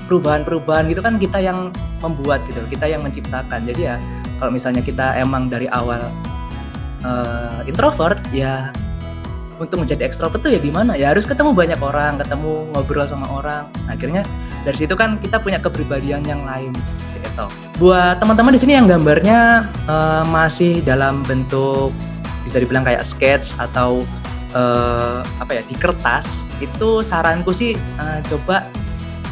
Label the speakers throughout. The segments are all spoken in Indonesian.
Speaker 1: perubahan-perubahan gitu kan kita yang membuat gitu, kita yang menciptakan. Jadi ya kalau misalnya kita emang dari awal introvert, ya untuk menjadi ekstrovert tuh ya gimana? Ya harus ketemu banyak orang, ketemu ngobrol sama orang. Akhirnya dari situ kan kita punya kepribadian yang lain gitu. Buat teman-teman di sini yang gambarnya masih dalam bentuk bisa dibilang kayak sketch atau di kertas, itu saranku sih coba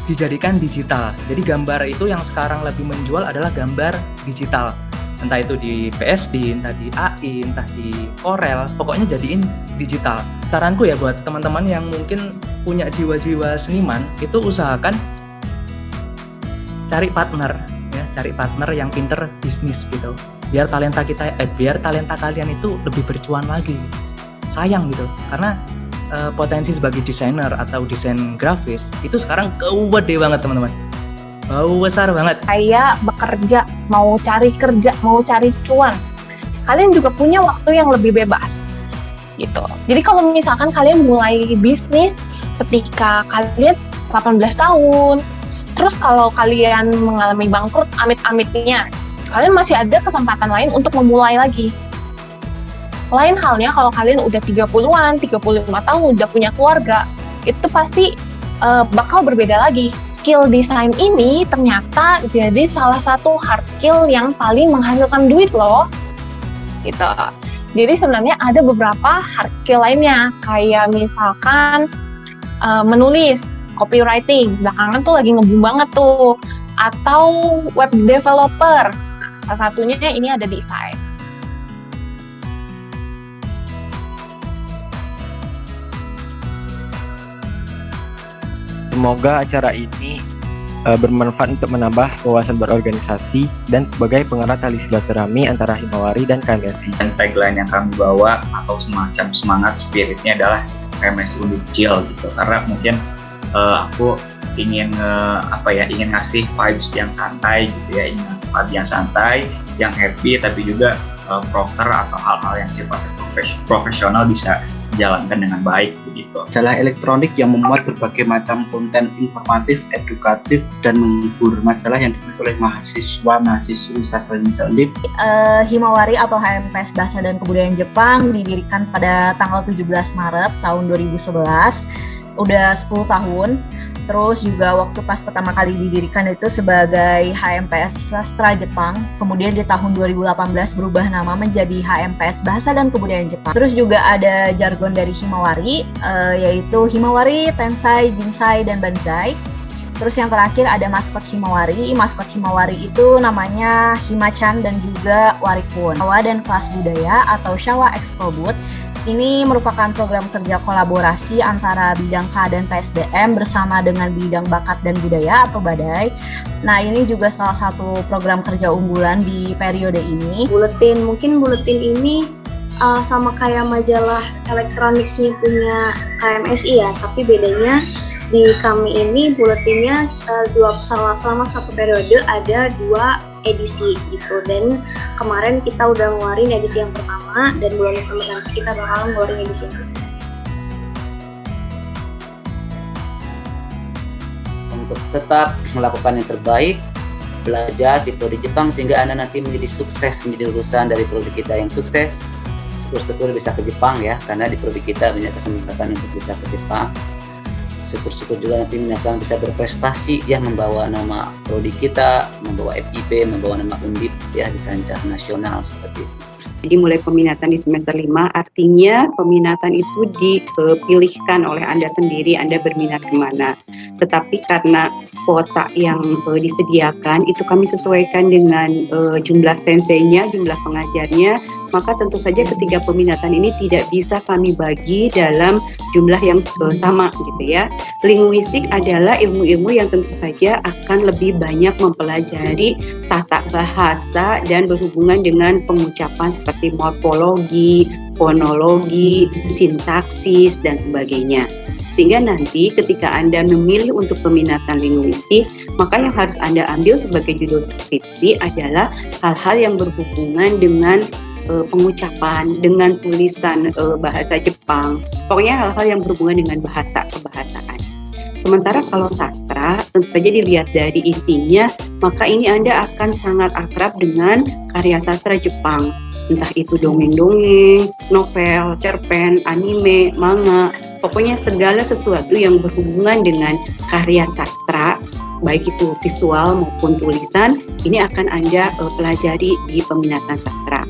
Speaker 1: dijadikan digital. Jadi gambar itu yang sekarang lebih menjual adalah gambar digital. Entah itu di PSD, entah di AI, entah di Corel, pokoknya jadiin digital. Saranku ya buat teman-teman yang mungkin punya jiwa-jiwa seniman, itu usahakan cari partner yang pinter bisnis gitu. Biar talenta kalian itu lebih bercuan lagi. Sayang gitu, karena potensi sebagai desainer atau desain grafis itu sekarang gede banget teman-teman. Besar banget.
Speaker 2: Kayak bekerja, mau cari kerja, mau cari cuan. Kalian juga punya waktu yang lebih bebas gitu. Jadi kalau misalkan kalian mulai bisnis ketika kalian 18 tahun, terus kalau kalian mengalami bangkrut amit-amitnya, kalian masih ada kesempatan lain untuk memulai lagi. Lain halnya kalau kalian udah 30-an, 35 tahun, udah punya keluarga, itu pasti bakal berbeda lagi. Skill desain ini ternyata jadi salah satu hard skill yang paling menghasilkan duit loh. Gitu. Jadi sebenarnya ada beberapa hard skill lainnya, kayak misalkan menulis, copywriting, belakangan tuh lagi nge-boom banget tuh. Atau web developer, salah satunya ini ada desain.
Speaker 3: Semoga acara ini bermanfaat untuk menambah wawasan berorganisasi dan sebagai pengerat tali silaturahmi antara Himawari dan KMSI.
Speaker 4: Dan tagline yang kami bawa atau semacam semangat spiritnya adalah KMSI Undip Chill gitu. Karena mungkin aku ingin ngasih vibes yang santai gitu ya, ingin ngasih vibes yang santai, yang happy, tapi juga proper atau hal-hal yang sifatnya profesional bisa dijalankan dengan baik begitu.
Speaker 5: Majalah elektronik yang memuat berbagai macam konten informatif, edukatif, dan menghibur. Majalah yang dibuat oleh mahasiswi sastra Indonesia Undip.
Speaker 6: Himawari atau HMPS Bahasa dan Kebudayaan Jepang didirikan pada tanggal 17 Maret tahun 2011. Udah 10 tahun. Terus juga waktu pas pertama kali didirikan itu sebagai HMPS Sastra Jepang. Kemudian di tahun 2018 berubah nama menjadi HMPS Bahasa dan Kebudayaan Jepang. Terus juga ada jargon dari Himawari, yaitu Himawari, Tensai, Jinsai, dan Banzai. Terus yang terakhir ada maskot Himawari. Maskot Himawari itu namanya Himachan dan juga Warikun. Shawa dan Kelas Budaya atau Shawa Expo Booth. Ini merupakan program kerja kolaborasi antara Bidang K dan PSDM bersama dengan Bidang Bakat dan Budaya atau Badai. Nah, ini juga salah satu program kerja unggulan di periode ini.
Speaker 7: Mungkin buletin ini sama kayak majalah elektroniknya punya KMSI ya, tapi bedanya di kami ini buletinnya selama satu periode ada 2 edisi gitu, dan kemarin kita udah ngeluarin edisi yang pertama dan bulan November nanti kita bakal ngeluarin edisi yang kedua.
Speaker 8: Untuk tetap melakukan yang terbaik, belajar di prodi Jepang sehingga Anda nanti menjadi sukses, menjadi lulusan dari prodi kita yang sukses. Syukur-syukur bisa ke Jepang ya, karena di prodi kita banyak kesempatan untuk bisa ke Jepang. Syukur-syukur juga nanti misalnya bisa berprestasi ya, membawa nama prodi kita, membawa FIP, membawa nama Undip ya di kancah nasional seperti itu.
Speaker 9: Jadi mulai peminatan di semester 5 artinya peminatan itu dipilihkan oleh Anda sendiri, Anda berminat kemana. Tetapi karena kuota yang disediakan itu kami sesuaikan dengan jumlah senseinya, jumlah pengajarnya, maka tentu saja ketiga peminatan ini tidak bisa kami bagi dalam jumlah yang sama gitu ya. Linguistik adalah ilmu-ilmu yang tentu saja akan lebih banyak mempelajari tata bahasa dan berhubungan dengan pengucapan seperti morfologi, fonologi, sintaksis, dan sebagainya. Sehingga nanti ketika Anda memilih untuk peminatan linguistik, maka yang harus Anda ambil sebagai judul skripsi adalah hal-hal yang berhubungan dengan pengucapan, dengan tulisan bahasa Jepang. Pokoknya hal-hal yang berhubungan dengan bahasa kebahasaan. Sementara kalau sastra, tentu saja dilihat dari isinya, maka ini Anda akan sangat akrab dengan karya sastra Jepang. Entah itu dongeng-dongeng, novel, cerpen, anime, manga, pokoknya segala sesuatu yang berhubungan dengan karya sastra, baik itu visual maupun tulisan, ini akan Anda pelajari di peminatan sastra.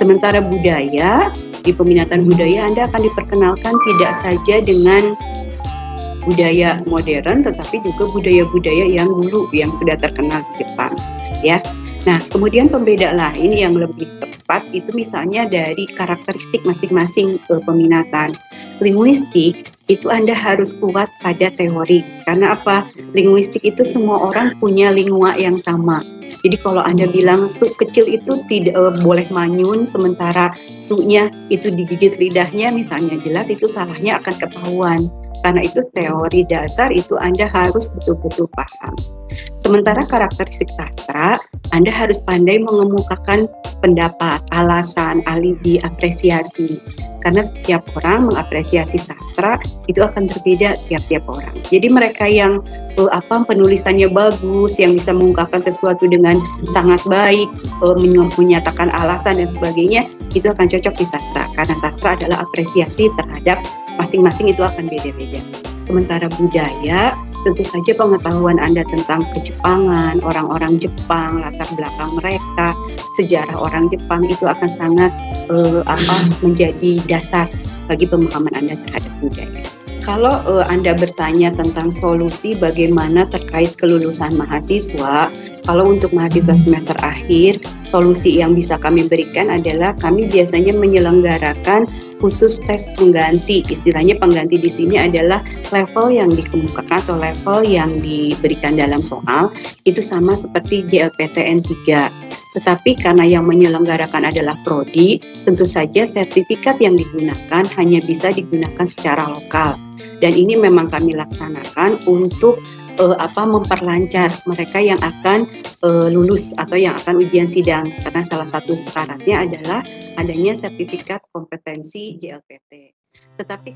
Speaker 9: Sementara budaya, di peminatan budaya Anda akan diperkenalkan tidak saja dengan budaya modern, tetapi juga budaya-budaya yang dulu yang sudah terkenal di Jepang, ya. Nah, kemudian pembeda lain yang lebih tepat itu misalnya dari karakteristik masing-masing peminatan. Linguistik itu Anda harus kuat pada teori. Karena apa? Linguistik itu semua orang punya lingua yang sama. Jadi kalau Anda bilang su kecil itu tidak boleh manyun, sementara su-nya itu digigit lidahnya misalnya, jelas itu salahnya akan ketahuan. Karena itu teori dasar itu Anda harus betul-betul paham. Sementara karakteristik sastra, Anda harus pandai mengemukakan pendapat, alasan, alibi, apresiasi. Karena setiap orang mengapresiasi sastra itu akan berbeda tiap-tiap orang. Jadi mereka yang penulisannya bagus, yang bisa mengungkapkan sesuatu dengan sangat baik, menyatakan alasan dan sebagainya, itu akan cocok di sastra. Karena sastra adalah apresiasi terhadap masing-masing, itu akan beda-beda. Sementara budaya, tentu saja pengetahuan Anda tentang kejepangan, orang-orang Jepang, latar belakang mereka, sejarah orang Jepang itu akan sangat menjadi dasar bagi pemahaman Anda terhadap budaya. Kalau Anda bertanya tentang solusi bagaimana terkait kelulusan mahasiswa, kalau untuk mahasiswa semester akhir, solusi yang bisa kami berikan adalah kami biasanya menyelenggarakan khusus tes pengganti. Istilahnya pengganti di sini adalah level yang dikemukakan atau level yang diberikan dalam soal itu sama seperti JLPTN 3. Tetapi karena yang menyelenggarakan adalah prodi, tentu saja sertifikat yang digunakan hanya bisa digunakan secara lokal. Dan ini memang kami laksanakan untuk memperlancar mereka yang akan lulus atau yang akan ujian sidang, karena salah satu syaratnya adalah adanya sertifikat kompetensi JLPT. Tetapi